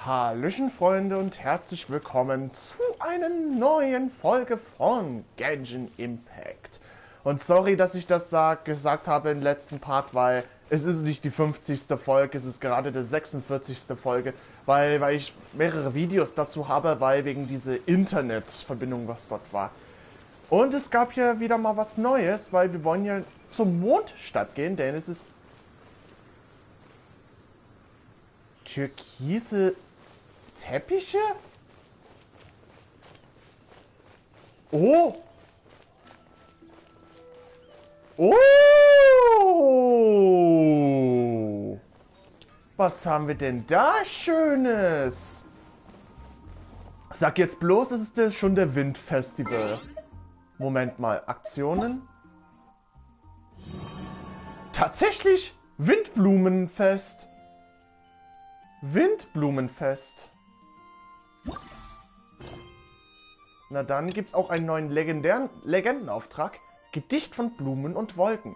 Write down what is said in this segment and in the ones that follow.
Hallöchen Freunde und herzlich willkommen zu einer neuen Folge von Genshin Impact. Und sorry, dass ich das gesagt habe im letzten Part, weil es ist nicht die 50. Folge, es ist gerade die 46. Folge, weil ich mehrere Videos dazu habe, weil wegen dieser Internetverbindung, was dort war. Und es gab hier wieder mal was Neues, weil wir wollen ja zum Mondstadt gehen, denn es ist türkise Teppiche? Oh! Oh! Was haben wir denn da Schönes? Sag jetzt bloß, es ist schon der Windfestival. Moment mal, Aktionen? Tatsächlich Windblumenfest. Windblumenfest. Na dann gibt's auch einen neuen Legendenauftrag. Gedicht von Blumen und Wolken.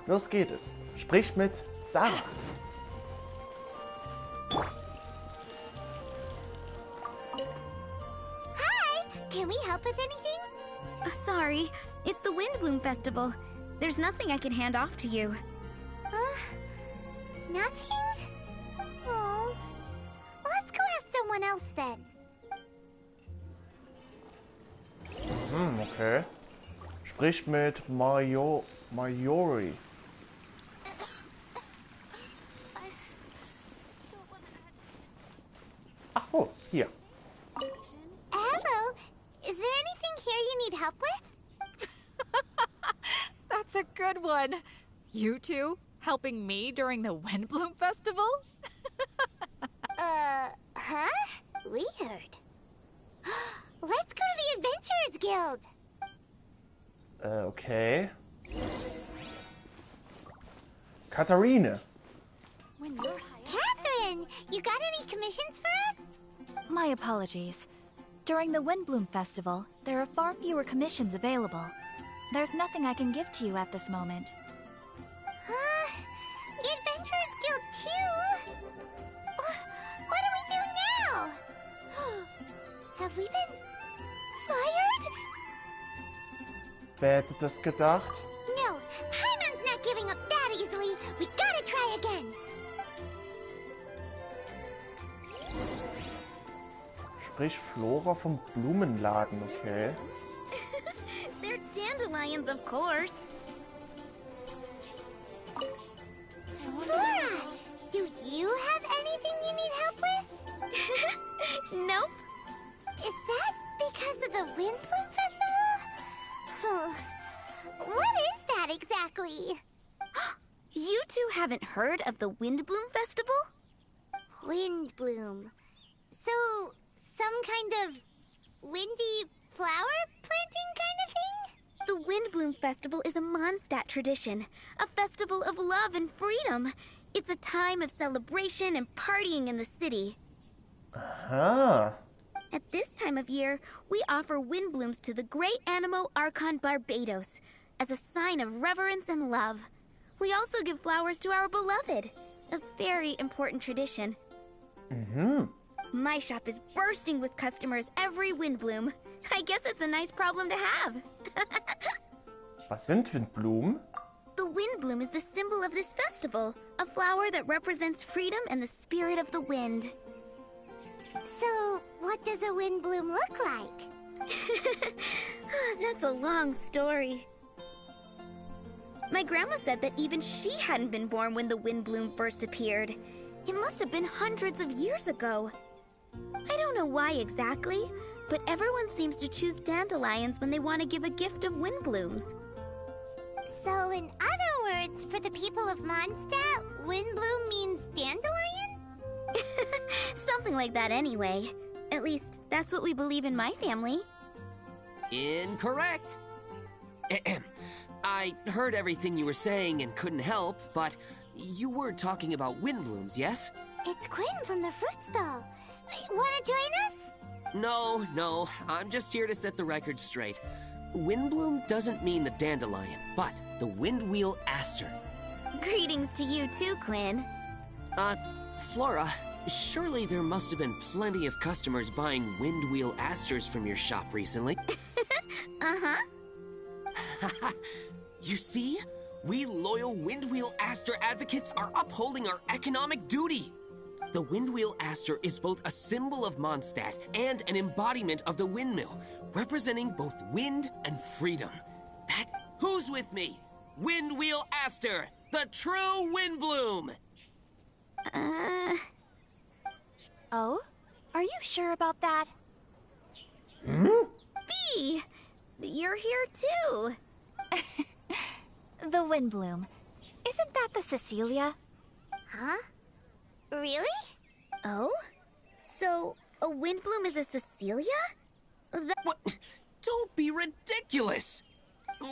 Los geht es. Sprich mit Sarah. Hi! Can we help with anything? Sorry, it's the Windblume Festival. There's nothing I can hand off to you. Nothing? Oh. Let's go ask someone else then. Okay. Sprich mit Mayori. Ach so, hier. Hello. Is there anything here you need help with? That's a good one. You two helping me during the Windblume Festival? Huh? Weird. Let's go to the Adventurers Guild. Okay. Katharine. Catherine, you got any commissions for us? My apologies. During the Windblume Festival, there are far fewer commissions available. There's nothing I can give to you at this moment. The Adventurers Guild too? What do we do now? Have we been fired? Wer hätte das gedacht? No, Paimon's not giving up that easily. We gotta try again. Sprich Flora vom Blumenladen, okay. They're dandelions, of course. Flora, do you have anything you need help with? Nope. Is that because of the Windblume Festival? Oh, what is that exactly? You two haven't heard of the Windblume Festival? Windblume. So, some kind of windy flower planting kind of thing? The Windblume Festival is a Mondstadt tradition, a festival of love and freedom. It's a time of celebration and partying in the city. Aha. At this time of year, we offer windblooms to the great Animo Archon Barbados as a sign of reverence and love. We also give flowers to our beloved, a very important tradition. My shop is bursting with customers every Windblume. I guess it's a nice problem to have. Was sind Windblumen? The Windblume is the symbol of this festival, a flower that represents freedom and the spirit of the wind. So, what does a windblume look like? That's a long story. My grandma said that even she hadn't been born when the Windblume first appeared. It must have been hundreds of years ago. I don't know why exactly, but everyone seems to choose dandelions when they want to give a gift of windblooms. So, in other words, for the people of Mondstadt, windblume means dandelion? Something like that anyway. At least, that's what we believe in my family. Incorrect. I heard everything you were saying and couldn't help, but you were talking about windblooms, yes? It's Quinn from the fruit stall. Wanna join us? No, I'm just here to set the record straight. Windbloom doesn't mean the dandelion, but the windwheel aster. Greetings to you too, Quinn. Flora, surely there must have been plenty of customers buying Windwheel Asters from your shop recently. Uh-huh. You see? We loyal Windwheel Aster advocates are upholding our economic duty. The Windwheel Aster is both a symbol of Mondstadt and an embodiment of the windmill, representing both wind and freedom. Who's with me? Windwheel Aster, the true Windbloom! Oh? Are you sure about that? Bee! You're here too. The Windbloom. Isn't that the Cecilia? Huh? Really? Oh? So, a Windbloom is a Cecilia? What? Don't be ridiculous!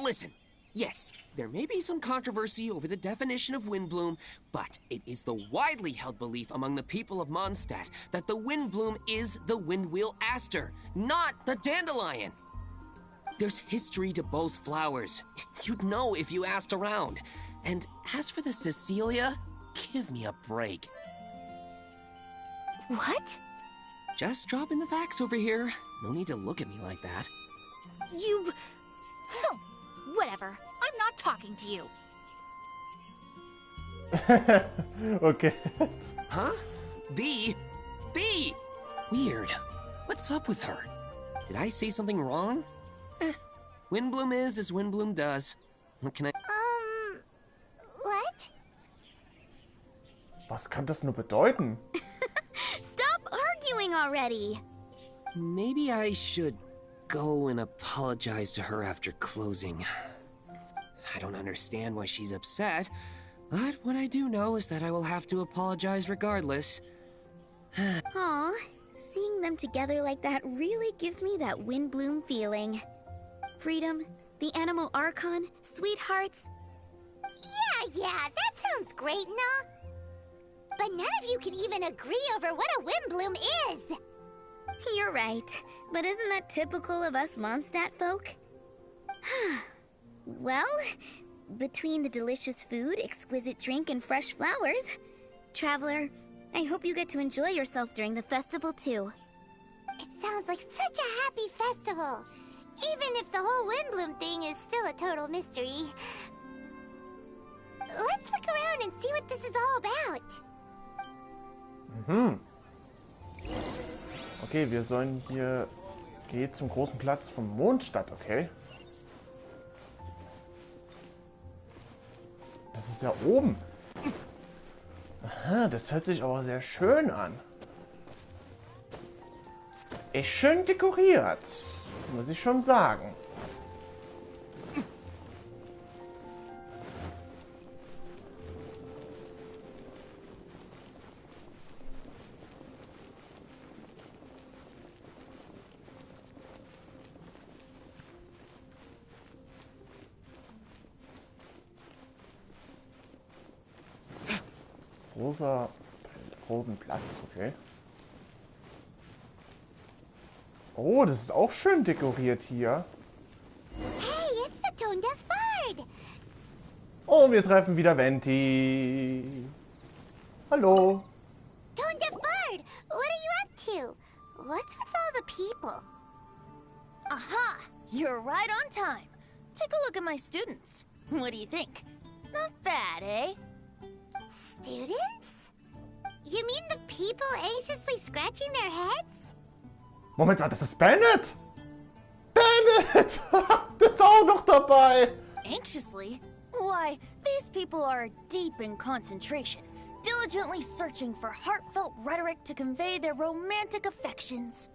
Listen, yes, there may be some controversy over the definition of Windbloom, but it is the widely held belief among the people of Mondstadt that the Windbloom is the Windwheel Aster, not the dandelion. There's history to both flowers. You'd know if you asked around. And as for the Cecilia, give me a break. What? Just dropping the facts over here. No need to look at me like that. You... Whatever. I'm not talking to you. Okay. Huh? Bee? Bee! Weird. What's up with her? Did I say something wrong? Windbloom is as Windbloom does. What can I... What? Was kann das nur bedeuten? Stop arguing already. Maybe I should go and apologize to her after closing. I don't understand why she's upset, but what I do know is that I will have to apologize regardless. Aw, seeing them together like that really gives me that Windbloom feeling. Freedom, the Animal Archon, sweethearts. Yeah, that sounds great and all. But none of you can even agree over what a Windbloom is. You're right, but isn't that typical of us Mondstadt folk? Well, between the delicious food, exquisite drink, and fresh flowers, Traveler, I hope you get to enjoy yourself during the festival too. It sounds like such a happy festival. Even if the whole Windbloom thing is still a total mystery. Let's look around and see what this is all about. Okay, wir sollen hier... Geht zum großen Platz von Mondstadt, okay? Das ist ja oben. Aha, das hört sich aber sehr schön an. Ist schön dekoriert, muss ich schon sagen. Großen Platz, okay. Oh, das ist auch schön dekoriert hier. Hey, it's the Tone Deaf Bard. Oh, wir treffen wieder Venti. Hallo. Tone Deaf Bard, what are you up to? What's with all the people? Aha! You're right on time. Take a look at my students. What do you think? Not bad, eh? Students? You mean the people anxiously scratching their heads? Moment mal, das ist Bennett! Bennett! Das ist auch noch dabei! Anxiously? Why, these people are deep in concentration, diligently searching for heartfelt rhetoric to convey their romantic affections.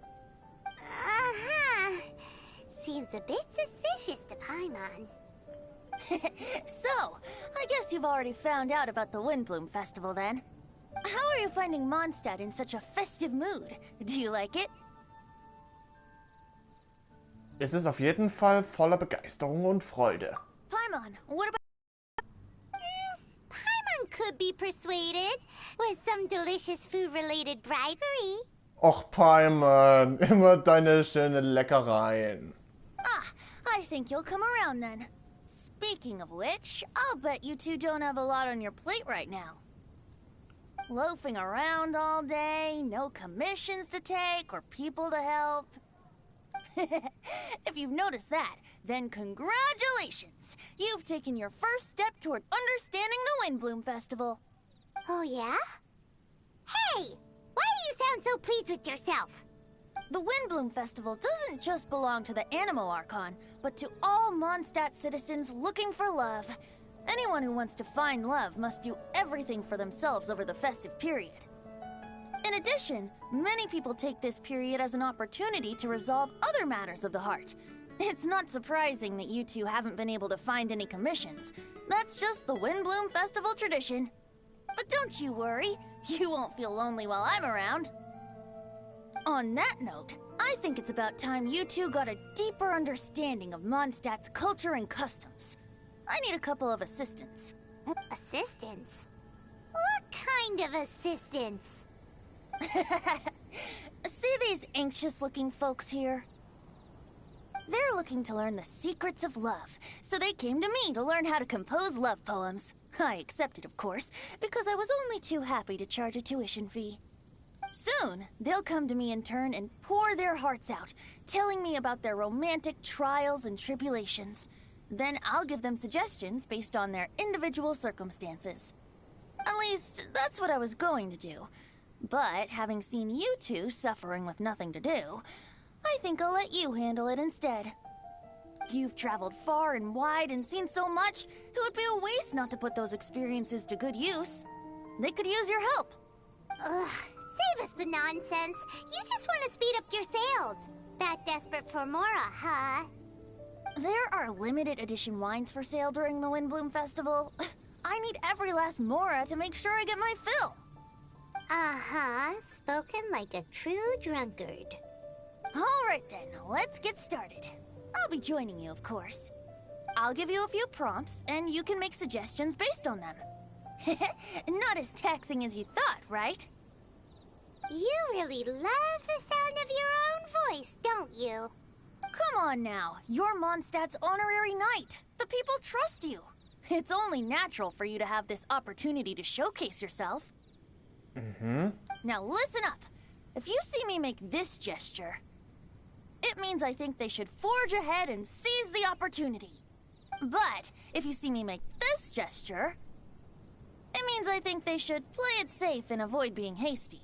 Uh-huh. Seems a bit suspicious to Paimon. So, I guess you've already found out about the Windblume Festival then. How are you finding Mondstadt in such a festive mood? Do you like it? Es ist auf jeden Fall voller Begeisterung und Freude. Paimon, what about... Paimon could be persuaded with some delicious food-related bribery. Och, Paimon, immer deine schönen Leckereien. Ah, I think you'll come around then. Speaking of which, I'll bet you two don't have a lot on your plate right now. Loafing around all day, no commissions to take or people to help. If you've noticed that, then congratulations! You've taken your first step toward understanding the Windblume Festival. Oh, yeah? Hey! Why do you sound so pleased with yourself? The Windblume Festival doesn't just belong to the Animo Archon, but to all Mondstadt citizens looking for love. Anyone who wants to find love must do everything for themselves over the festive period. In addition, many people take this period as an opportunity to resolve other matters of the heart. It's not surprising that you two haven't been able to find any commissions. That's just the Windblume Festival tradition. But don't you worry, you won't feel lonely while I'm around. On that note, I think it's about time you two got a deeper understanding of Mondstadt's culture and customs. I need a couple of assistants. Assistance? What kind of assistance? See these anxious-looking folks here? They're looking to learn the secrets of love, so they came to me to learn how to compose love poems. I accepted, of course, because I was only too happy to charge a tuition fee. Soon, they'll come to me in turn and pour their hearts out, telling me about their romantic trials and tribulations. Then I'll give them suggestions based on their individual circumstances. At least, that's what I was going to do. But having seen you two suffering with nothing to do, I think I'll let you handle it instead. You've traveled far and wide and seen so much, it would be a waste not to put those experiences to good use. They could use your help. Ugh, save us the nonsense. You just want to speed up your sales. That desperate for Mora, huh? There are limited edition wines for sale during the Windblume Festival. I need every last Mora to make sure I get my fill. Uh-huh, spoken like a true drunkard. All right then, let's get started. I'll be joining you, of course. I'll give you a few prompts, and you can make suggestions based on them. Not as taxing as you thought, right? You really love the sound of your own voice, don't you? Come on now, you're Mondstadt's honorary knight. The people trust you. It's only natural for you to have this opportunity to showcase yourself. Now listen up. If you see me make this gesture, it means I think they should forge ahead and seize the opportunity. But if you see me make this gesture, it means I think they should play it safe and avoid being hasty.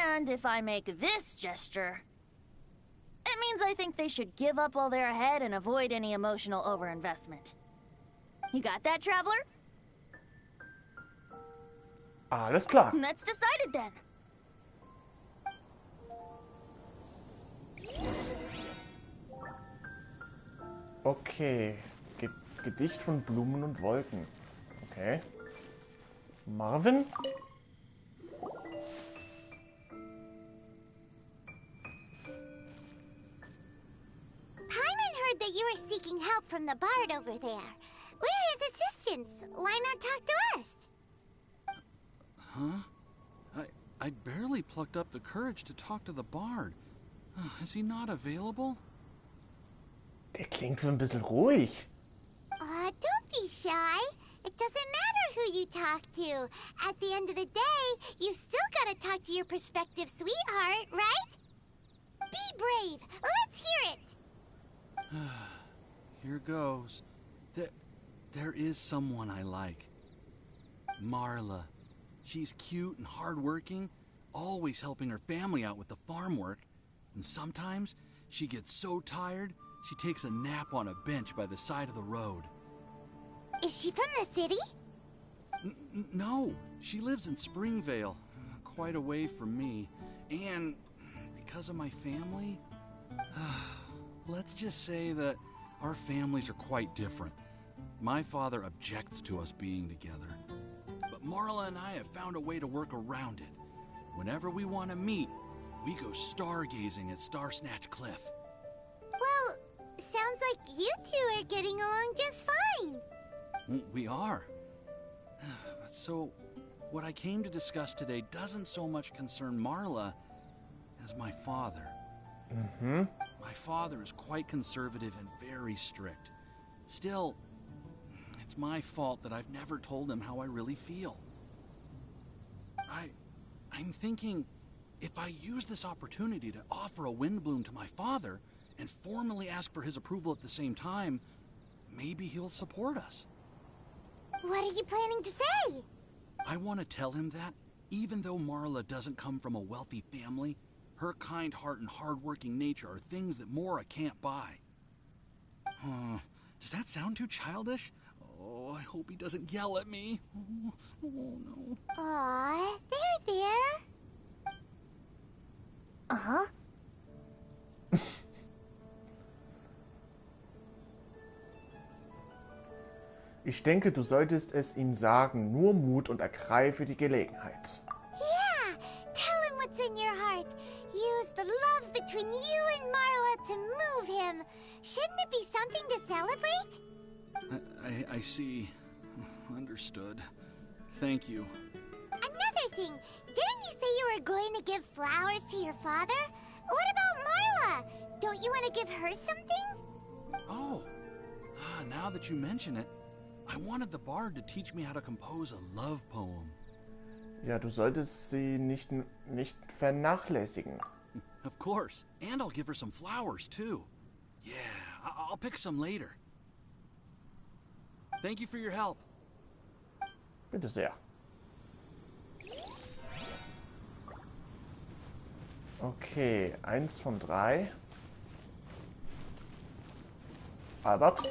And if I make this gesture, it means I think they should give up while they're ahead and avoid any emotional overinvestment. You got that, Traveler? Alles klar. That's decided then. Okay. Gedicht von Blumen und Wolken. Okay. Marvin? Paimon heard that you were seeking help from the bard over there. We're his assistants. Why not talk to us? Huh? I barely plucked up the courage to talk to the bard. Is he not available? Der klingt so ein bisschen ruhig. Don't be shy. It doesn't matter who you talk to. At the end of the day, you've still got to talk to your prospective sweetheart, right? Be brave. Let's hear it. Here goes. There is someone I like. Marla. She's cute and hardworking, always helping her family out with the farm work. And sometimes she gets so tired, she takes a nap on a bench by the side of the road. Is she from the city? No, she lives in Springvale, quite away from me. And because of my family, let's just say that our families are quite different. My father objects to us being together. But Marla and I have found a way to work around it. Whenever we want to meet, we go stargazing at Star Snatch Cliff. Well, sounds like you two are getting along just fine. We are. So, what I came to discuss today doesn't so much concern Marla as my father. My father is quite conservative and very strict. Still, it's my fault that I've never told him how I really feel. I'm thinking, if I use this opportunity to offer a Windbloom to my father and formally ask for his approval at the same time, maybe he'll support us. What are you planning to say? I want to tell him that, even though Marla doesn't come from a wealthy family, her kind heart and hard-working nature are things that Mora can't buy. Does that sound too childish? Oh, I hope he doesn't yell at me. Oh no. Aw, there. Uh-huh. Ich denke, du solltest es ihm sagen. Nur Mut und ergreife die Gelegenheit. Yeah, tell him what's in your heart. Use the love between you and Marla to move him. Shouldn't it be something to celebrate? I see. Understood. Thank you. Another thing, didn't you say you were going to give flowers to your father? What about Marla? Don't you want to give her something? Oh, now that you mention it, I wanted the bard to teach me how to compose a love poem. Ja, du solltest sie nicht vernachlässigen. Of course, and I'll give her some flowers too. Yeah, I'll pick some later. Thank you for your help. Bitte sehr. Okay, 1 von 3. Albert?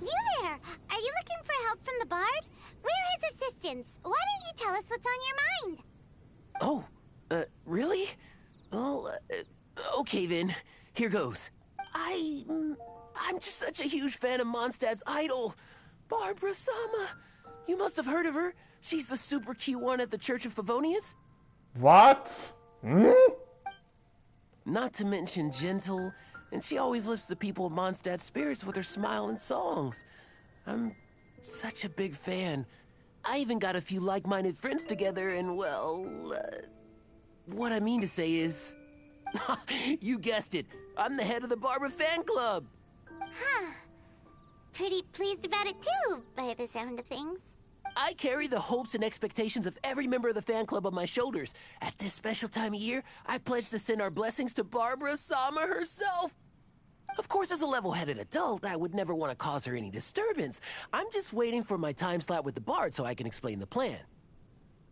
You there! Are you looking for help from the bard? We're his assistants. Why don't you tell us what's on your mind? Oh, really? Well, okay then. Here goes. I'm just such a huge fan of Mondstadt's idol, Barbara Sama. You must have heard of her. She's the super cute one at the Church of Favonius. What? Not to mention gentle, and she always lifts the people of Mondstadt's spirits with her smile and songs. I'm such a big fan. I even got a few like-minded friends together, and well, what I mean to say is, you guessed it, I'm the head of the Barbara fan club. Huh. Pretty pleased about it too, by the sound of things. I carry the hopes and expectations of every member of the fan club on my shoulders. At this special time of year, I pledge to send our blessings to Barbara Sama herself. Of course, as a level-headed adult, I would never want to cause her any disturbance. I'm just waiting for my time slot with the bard so I can explain the plan.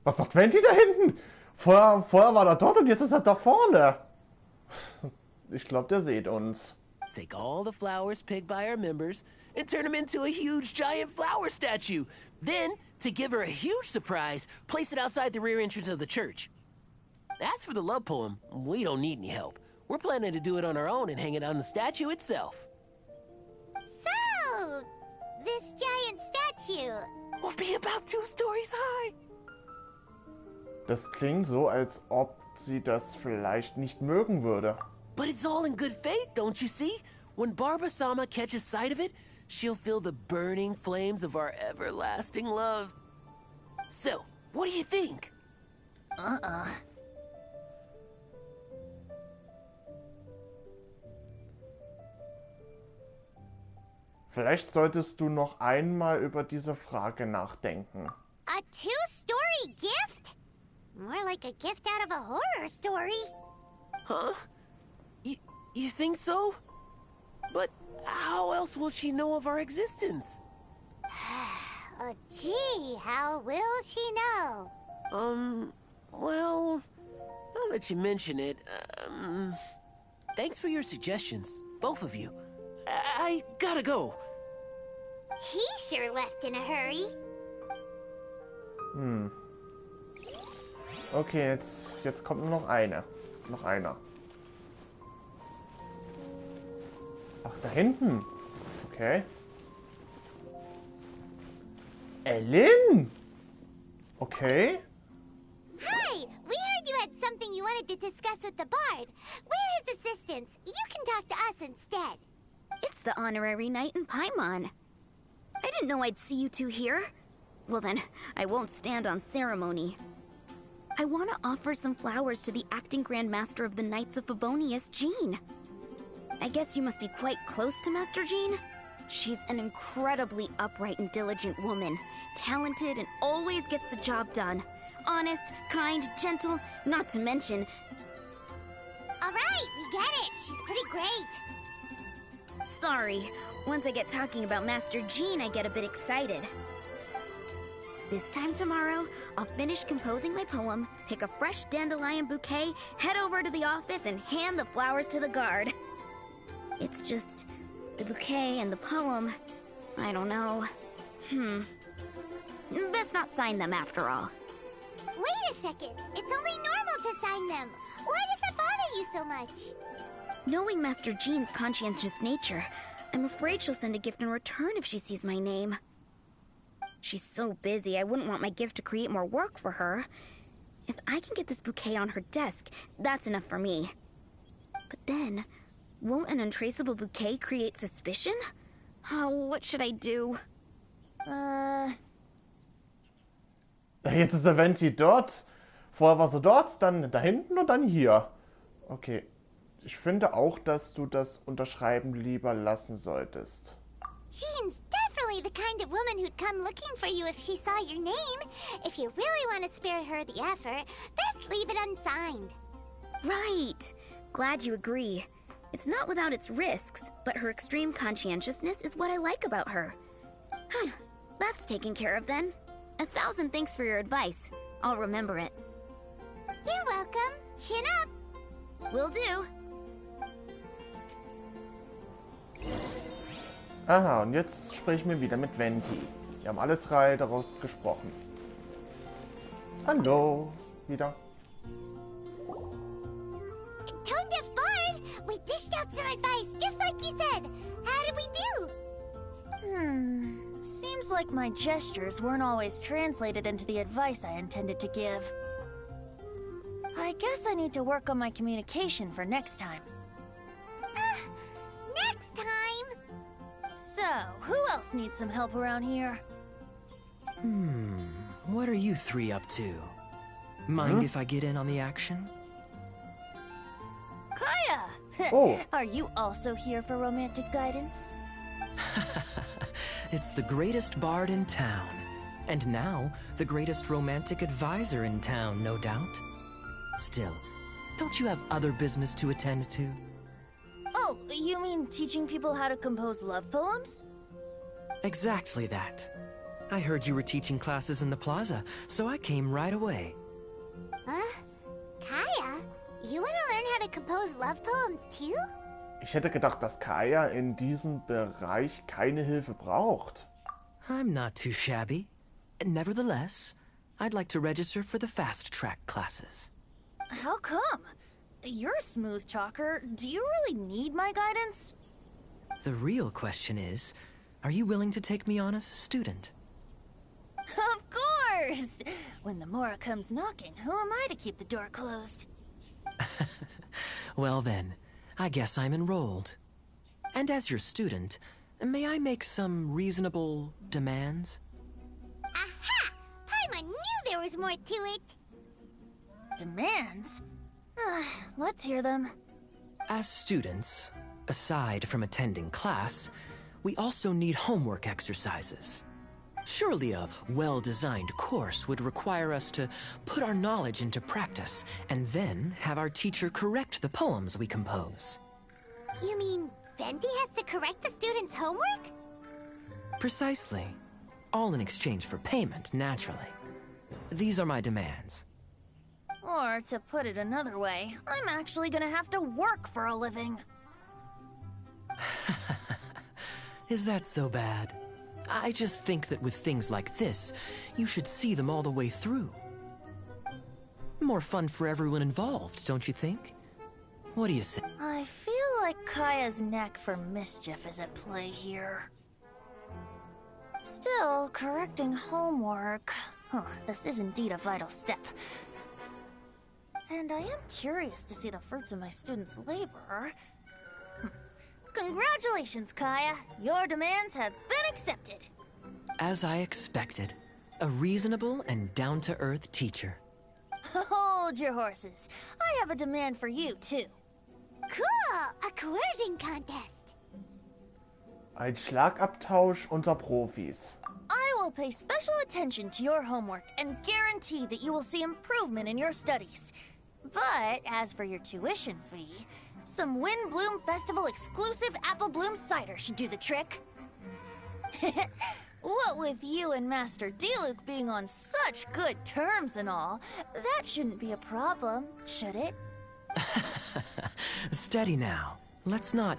Was macht Venti da hinten? Vorher war er dort und jetzt ist er da vorne. Ich glaube, der sieht uns. Take all the flowers picked by our members and turn them into a huge giant flower statue. Then, to give her a huge surprise, place it outside the rear entrance of the church. As for the love poem, we don't need any help. We're planning to do it on our own and hang it on the statue itself. So, this giant statue will be about 2 stories high. Das klingt so, als ob sie das vielleicht nicht mögen würde. But it's all in good faith, don't you see? When Barbara Sama catches sight of it, she'll feel the burning flames of our everlasting love. So, what do you think? Vielleicht solltest du noch einmal über diese Frage nachdenken. A 2-story gift? More like a gift out of a horror story. Huh? You think so? But how else will she know of our existence? Gee, how will she know? Well, now that you mention it, thanks for your suggestions, both of you. I gotta go. He sure left in a hurry. Okay, jetzt kommt nur noch eine. Noch einer. Ach, da hinten. Okay. Ellen! Okay. Hi! We heard you had something you wanted to discuss with the bard. We're his assistants. You can talk to us instead. It's the honorary knight in Paimon. I didn't know I'd see you two here. Well then, I won't stand on ceremony. I want to offer some flowers to the acting Grand Master of the Knights of Favonius, Jean. I guess you must be quite close to Master Jean? She's an incredibly upright and diligent woman, talented and always gets the job done. Honest, kind, gentle, not to mention... Alright, we get it. She's pretty great. Sorry, once I get talking about Master Jean, I get a bit excited. This time tomorrow, I'll finish composing my poem, pick a fresh dandelion bouquet, head over to the office, and hand the flowers to the guard. It's just... the bouquet and the poem... I don't know. Best not sign them after all. Wait a second. It's only normal to sign them. Why does that bother you so much? Knowing Master Jean's conscientious nature, I'm afraid she'll send a gift in return if she sees my name. She's so busy, I wouldn't want my gift to create more work for her. If I can get this bouquet on her desk, that's enough for me. But then, won't an untraceable bouquet create suspicion? Oh, what should I do? Jetzt ist der Venti dort. Vorher war sie dort, dann da hinten und dann hier. Okay. Ich finde auch, dass du das Unterschreiben lieber lassen solltest. Jean's definitely the kind of woman who'd come looking for you if she saw your name. If you really want to spare her the effort, best leave it unsigned. Right. Glad you agree. It's not without its risks, but her extreme conscientiousness is what I like about her. That's taken care of then. 1,000 thanks for your advice. I'll remember it. You're welcome. Chin up. Will do. Aha, und jetzt sprechen wir wieder mit Venti. Wir haben alle drei daraus gesprochen. Hallo, wieder. Tone-deaf Bard, we dished out some advice, just like you said. How did we do? Seems like my gestures weren't always translated into the advice I intended to give. I guess I need to work on my communication for next time. Next time. So, who else needs some help around here? What are you three up to? Mind if I get in on the action? Kaya! Oh. Are you also here for romantic guidance? It's the greatest bard in town. And now, the greatest romantic advisor in town, no doubt. Still, don't you have other business to attend to? Oh, you mean teaching people how to compose love poems? Exactly that. I heard you were teaching classes in the plaza, so I came right away. Huh? Kaya, you want to learn how to compose love poems too? Ich hätte gedacht, dass Kaya in diesem Bereich keine Hilfe braucht. I'm not too shabby. Nevertheless, I'd like to register for the fast-track classes. How come? You're a smooth talker. Do you really need my guidance? The real question is, are you willing to take me on as a student? Of course! When the Mora comes knocking, who am I to keep the door closed? Well then, I guess I'm enrolled. And as your student, may I make some reasonable demands? Aha! Paimon knew there was more to it. Demands? Let's hear them. As students, aside from attending class, we also need homework exercises. Surely a well-designed course would require us to put our knowledge into practice and then have our teacher correct the poems we compose. You mean Venti has to correct the students' homework? Precisely. All in exchange for payment, naturally. These are my demands. Or, to put it another way, I'm actually gonna have to work for a living. Is that so bad? I just think that with things like this, you should see them all the way through. More fun for everyone involved, don't you think? What do you say? I feel like Kaya's knack for mischief is at play here. Still, correcting homework... this is indeed a vital step. And I am curious to see the fruits of my students' labor. Congratulations, Kaya! Your demands have been accepted! As I expected, a reasonable and down-to-earth teacher. Hold your horses. I have a demand for you, too. Cool! A coercion contest. Ein Schlagabtausch unter Profis. I will pay special attention to your homework and guarantee that you will see improvement in your studies. But as for your tuition fee, some Windblume Festival exclusive apple bloom cider should do the trick. What with you and Master Diluc being on such good terms and all, that shouldn't be a problem, should it? Steady now. Let's not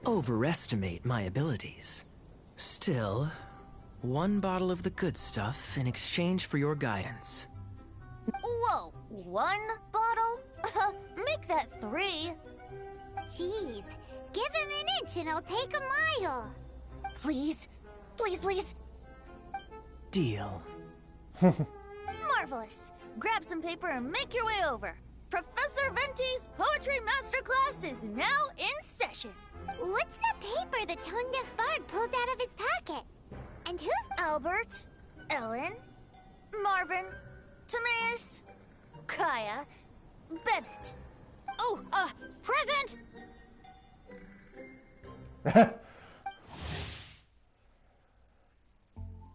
overestimate my abilities. Still, one bottle of the good stuff in exchange for your guidance. Whoa, one bottle? Make that 3. Jeez, give him an inch and he'll take a mile. Please, please, please. Deal. Marvelous. Grab some paper and make your way over. Professor Venti's Poetry Masterclass is now in session. What's the paper the tone-deaf bard pulled out of his pocket? And who's... Albert, Ellen, Marvin, Timaeus, Kaya, Bennett. Oh, present!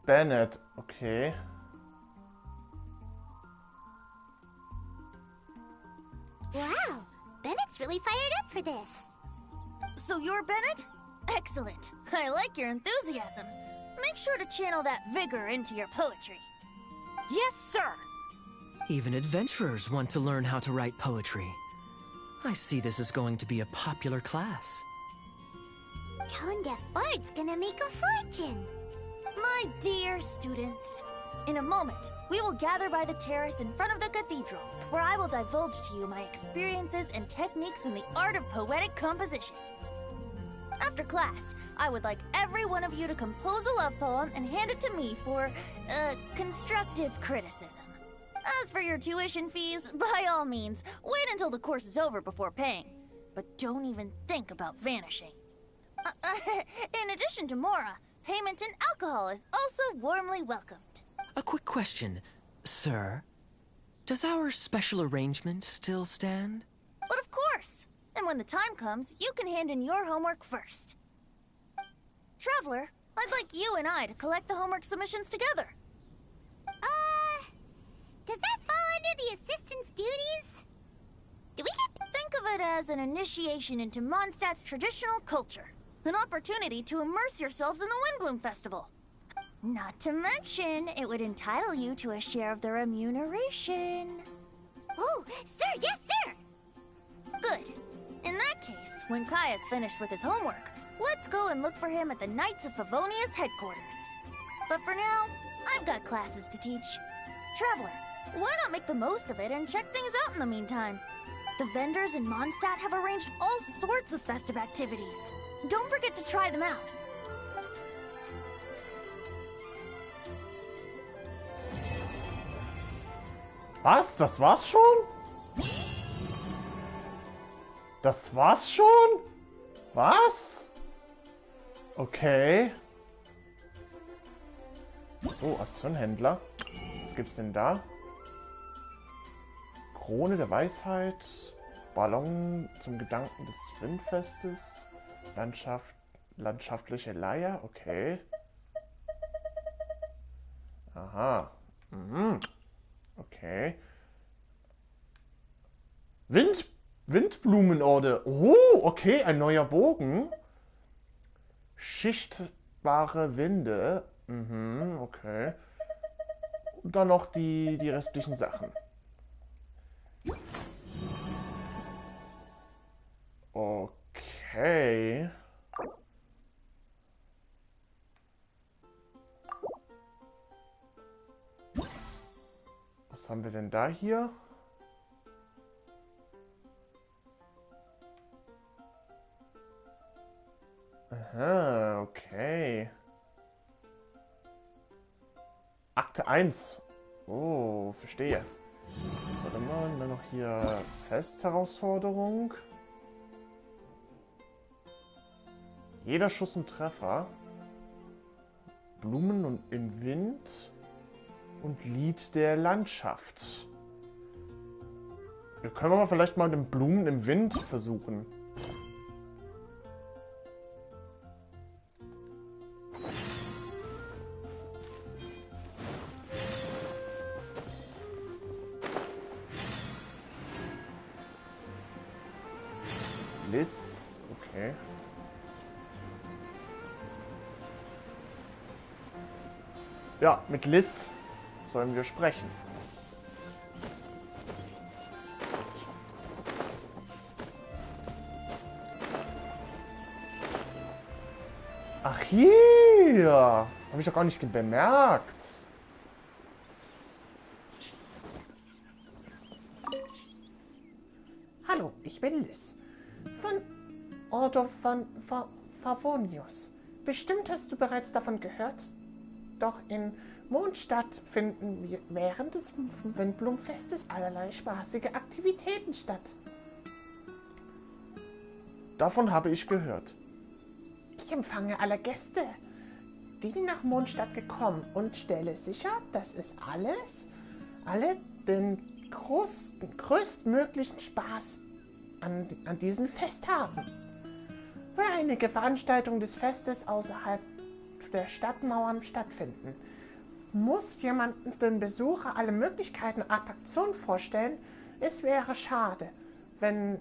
Bennett, okay. Wow, Bennett's really fired up for this. So you're Bennett? Excellent. I like your enthusiasm. Make sure to channel that vigor into your poetry. Yes, sir! Even adventurers want to learn how to write poetry. I see this is going to be a popular class. Tone-deaf bard's gonna make a fortune. My dear students, in a moment, we will gather by the terrace in front of the cathedral, where I will divulge to you my experiences and techniques in the art of poetic composition. After class, I would like every one of you to compose a love poem and hand it to me for, constructive criticism. As for your tuition fees, by all means, wait until the course is over before paying. But don't even think about vanishing. In addition to Mora, payment in alcohol is also warmly welcomed. A quick question, sir. Does our special arrangement still stand? But of course! And when the time comes, you can hand in your homework first. Traveler, I'd like you and I to collect the homework submissions together. Does that fall under the assistant's duties? Do we get... Think of it as an initiation into Mondstadt's traditional culture. An opportunity to immerse yourselves in the Windblume Festival. Not to mention, it would entitle you to a share of the remuneration. Oh, sir, yes, sir! Good. In that case, when Kaya's finished with his homework, let's go and look for him at the Knights of Favonia's headquarters. But for now, I've got classes to teach. Traveler, why not make the most of it and check things out in the meantime? The vendors in Mondstadt have arranged all sorts of festive activities. Don't forget to try them out. Was? Das war's schon? Das war's schon? Was? Okay. Oh, Aktionhändler. Was gibt's denn da? Krone der Weisheit. Ballon zum Gedanken des Windfestes. Landschaftliche Leier. Okay. Aha. Mhm. Okay. Windblumenorde. Oh, okay, ein neuer Bogen. Schichtbare Winde. Mhm, okay. Und dann noch die restlichen Sachen. Okay. Was haben wir denn da hier? Aha, okay. Akte 1. Oh, verstehe. Warte mal, dann noch hier Festherausforderung. Jeder Schuss ein Treffer. Blumen und im Wind. Und Lied der Landschaft. Können wir mal vielleicht mal den Blumen im Wind versuchen. Liz. Okay. Ja, mit Liz sollen wir sprechen. Ach hier! Das habe ich doch gar nicht bemerkt. Hallo, ich bin Liz. Von Ordo von Favonius. Bestimmt hast du bereits davon gehört. Doch in Mondstadt finden wir während des Windblumenfestes allerlei spaßige Aktivitäten statt. Davon habe ich gehört. Ich empfange alle Gäste, die nach Mondstadt gekommen und stelle sicher, dass es alle den größtmöglichen Spaß an diesem Fest haben. Weil einige Veranstaltungen des Festes außerhalb der Stadtmauern stattfinden, muss jemand den Besucher alle Möglichkeiten und Attraktionen vorstellen. Es wäre schade, wenn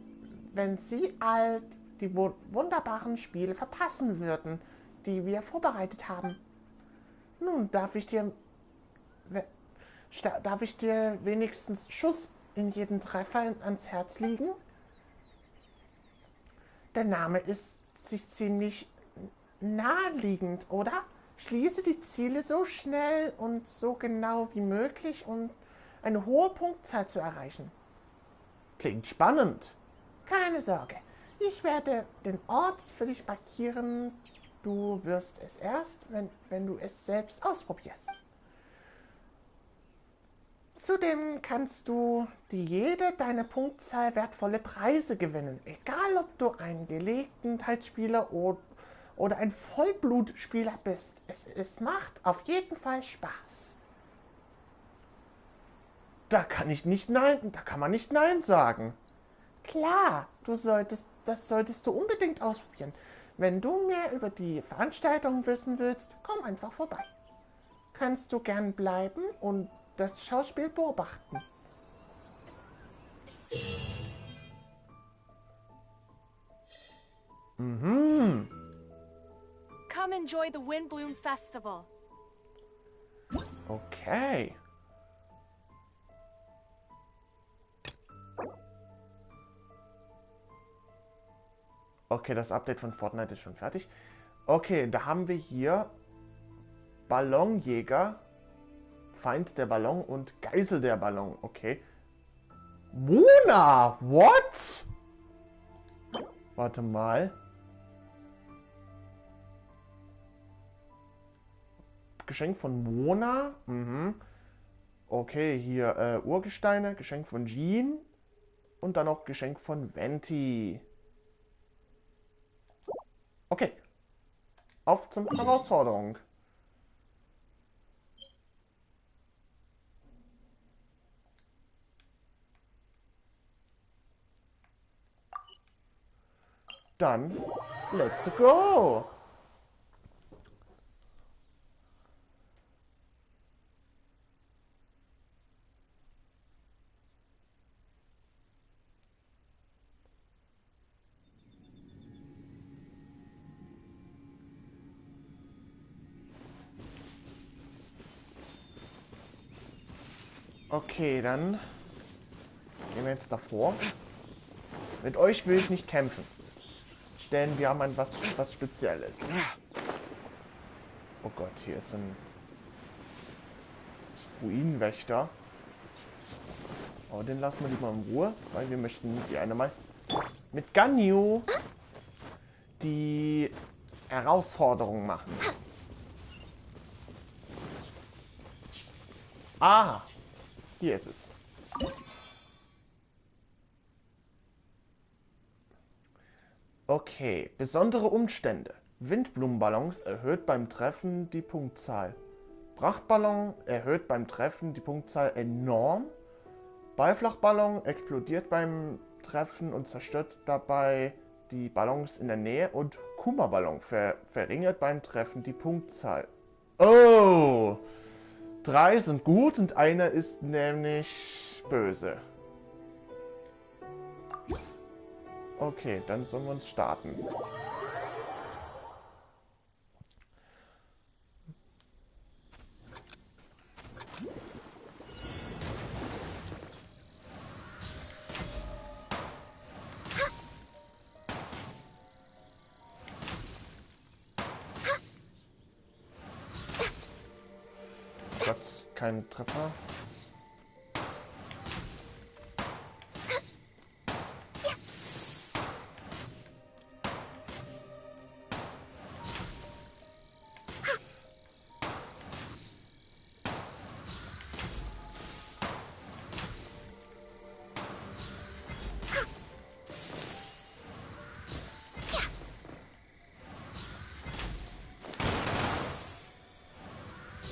sie all die wunderbaren Spiele verpassen würden, die wir vorbereitet haben. Nun, darf ich dir wenigstens Schuss in jeden Treffer ans Herz legen? Der Name ist sich ziemlich naheliegend, oder? Schließe die Ziele so schnell und so genau wie möglich, um eine hohe Punktzahl zu erreichen. Klingt spannend. Keine Sorge. Ich werde den Ort für dich markieren. Du wirst es erst, wenn du es selbst ausprobierst. Zudem kannst du jede deiner Punktzahl wertvolle Preise gewinnen. Egal, ob du ein Gelegenheitsspieler oder ein Vollblutspieler bist. Es macht auf jeden Fall Spaß. Da kann man nicht Nein sagen. Klar, das solltest du unbedingt ausprobieren. Wenn du mehr über die Veranstaltung wissen willst, komm einfach vorbei. Kannst du gern bleiben und das Schauspiel beobachten. Mhm. Come enjoy the Windblume Festival. Okay. Okay, das Update von Fortnite ist schon fertig. Okay, da haben wir hier Ballonjäger, Feind der Ballon und Geisel der Ballon. Okay. Mona! What? Warte mal. Geschenk von Mona. Mhm. Okay, hier Urgesteine, Geschenk von Jean. Und dann noch Geschenk von Venti. Okay. Auf zur Herausforderung. Dann, let's go! Okay, dann gehen wir jetzt davor. Mit euch will ich nicht kämpfen. Denn wir haben was Spezielles. Oh Gott, hier ist ein Ruinenwächter. Oh, den lassen wir lieber in Ruhe, weil wir möchten gerne mal mit Ganyu die Herausforderung machen. Ah, hier ist es. Okay, besondere Umstände. Windblumenballons erhöht beim Treffen die Punktzahl. Prachtballon erhöht beim Treffen die Punktzahl enorm. Ballflachballon explodiert beim Treffen und zerstört dabei die Ballons in der Nähe. Und Kuma-Ballon verringert beim Treffen die Punktzahl. Oh! 3 sind gut und einer ist nämlich böse. Okay, dann sollen wir uns starten. Gott, kein Treffer.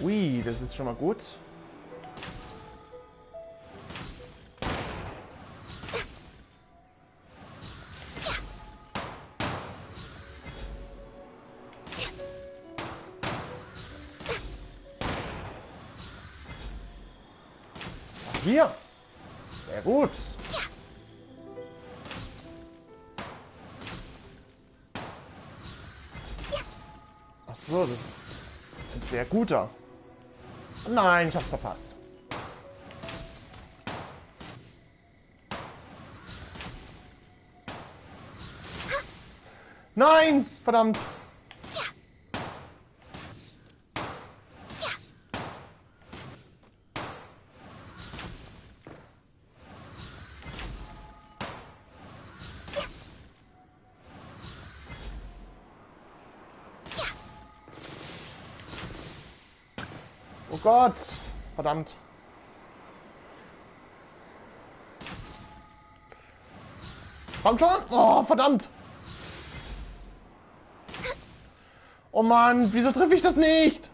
Ui, das ist schon mal gut. Hier. Sehr gut. Ach so, das ist ein sehr guter. Nein, ich hab's verpasst. Nein, verdammt. Oh Gott, verdammt. Komm schon! Oh, verdammt! Oh Mann, wieso treffe ich das nicht?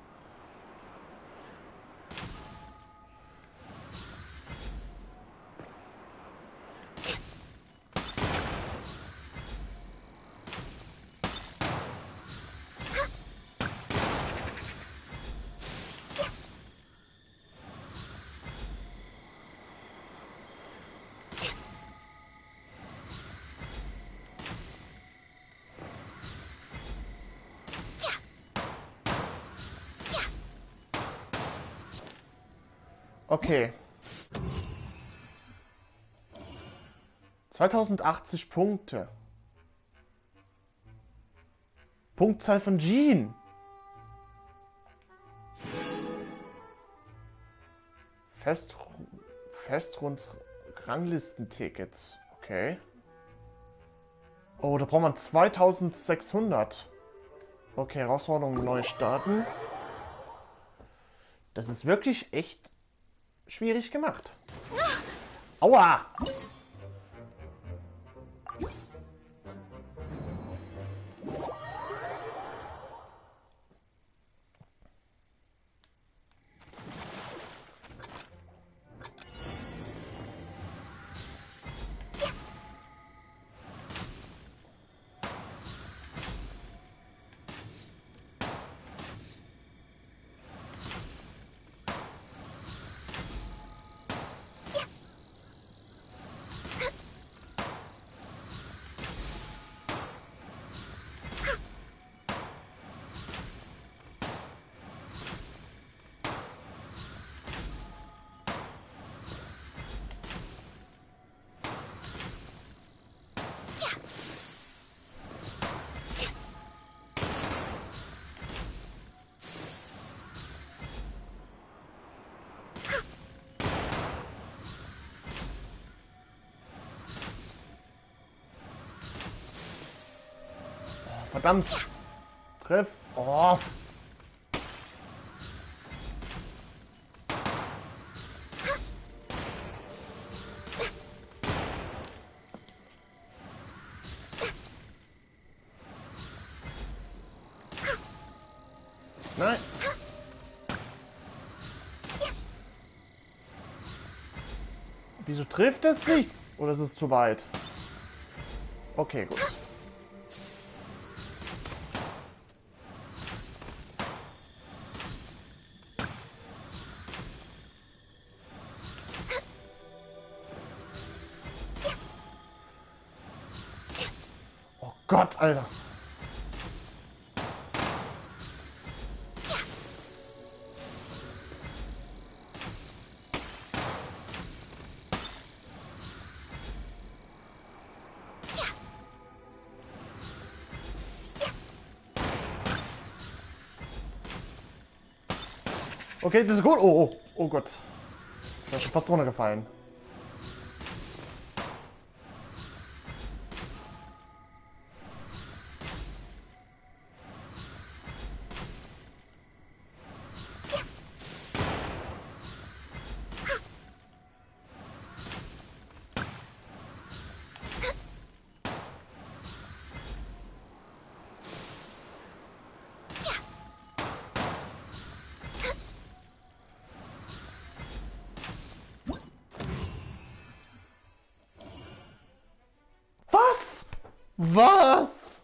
Okay. 2080 Punkte. Punktzahl von Jean. Ranglistentickets. Okay. Oh, da braucht man 2600. Okay, Herausforderung neu starten. Das ist wirklich echt schwierig gemacht. Aua! Verdammt! Treff! Oh! Nein! Wieso trifft es nicht? Oder ist es zu weit? Okay, gut. Gott, Alter. Okay, das ist gut. Oh Gott. Ich bin fast runtergefallen. Was?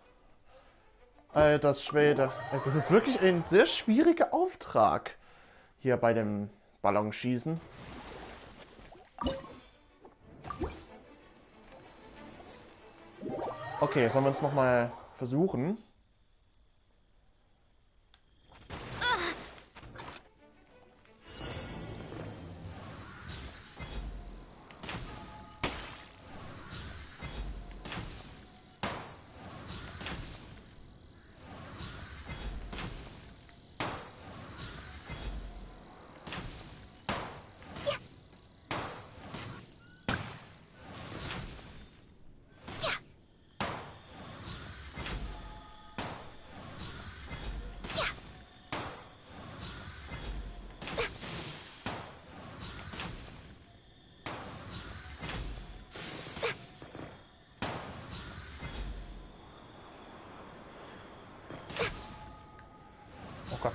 Alter Schwede. Das ist wirklich ein sehr schwieriger Auftrag. Hier bei dem Ballonschießen. Okay, sollen wir uns nochmal versuchen? Oh Gott.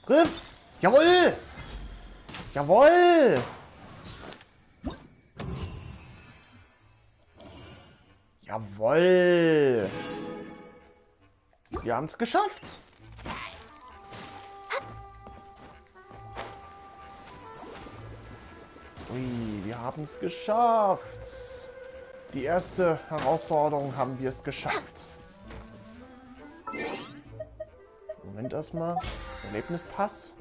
Griff! Jawohl! Jawohl! Jawohl! Wir haben es geschafft! Ui, wir haben es geschafft! Die erste Herausforderung haben wir es geschafft. Moment erstmal. Erlebnispass.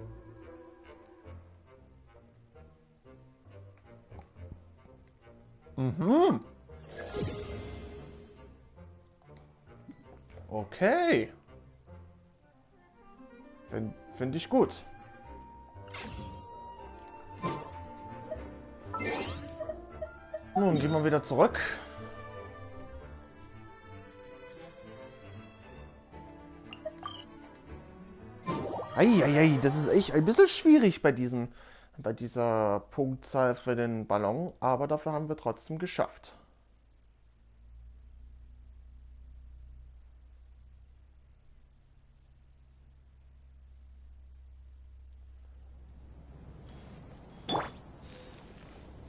Mhm. Okay. Finde ich gut. Nun gehen wir wieder zurück. Eieiei, das ist echt ein bisschen schwierig bei dieser Punktzahl für den Ballon, aber dafür haben wir trotzdem geschafft.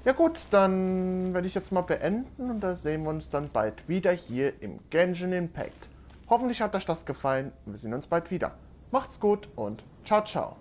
Ja gut, dann werde ich jetzt mal beenden und da sehen wir uns dann bald wieder hier im Genshin Impact. Hoffentlich hat euch das gefallen und wir sehen uns bald wieder. Macht's gut und ciao, ciao.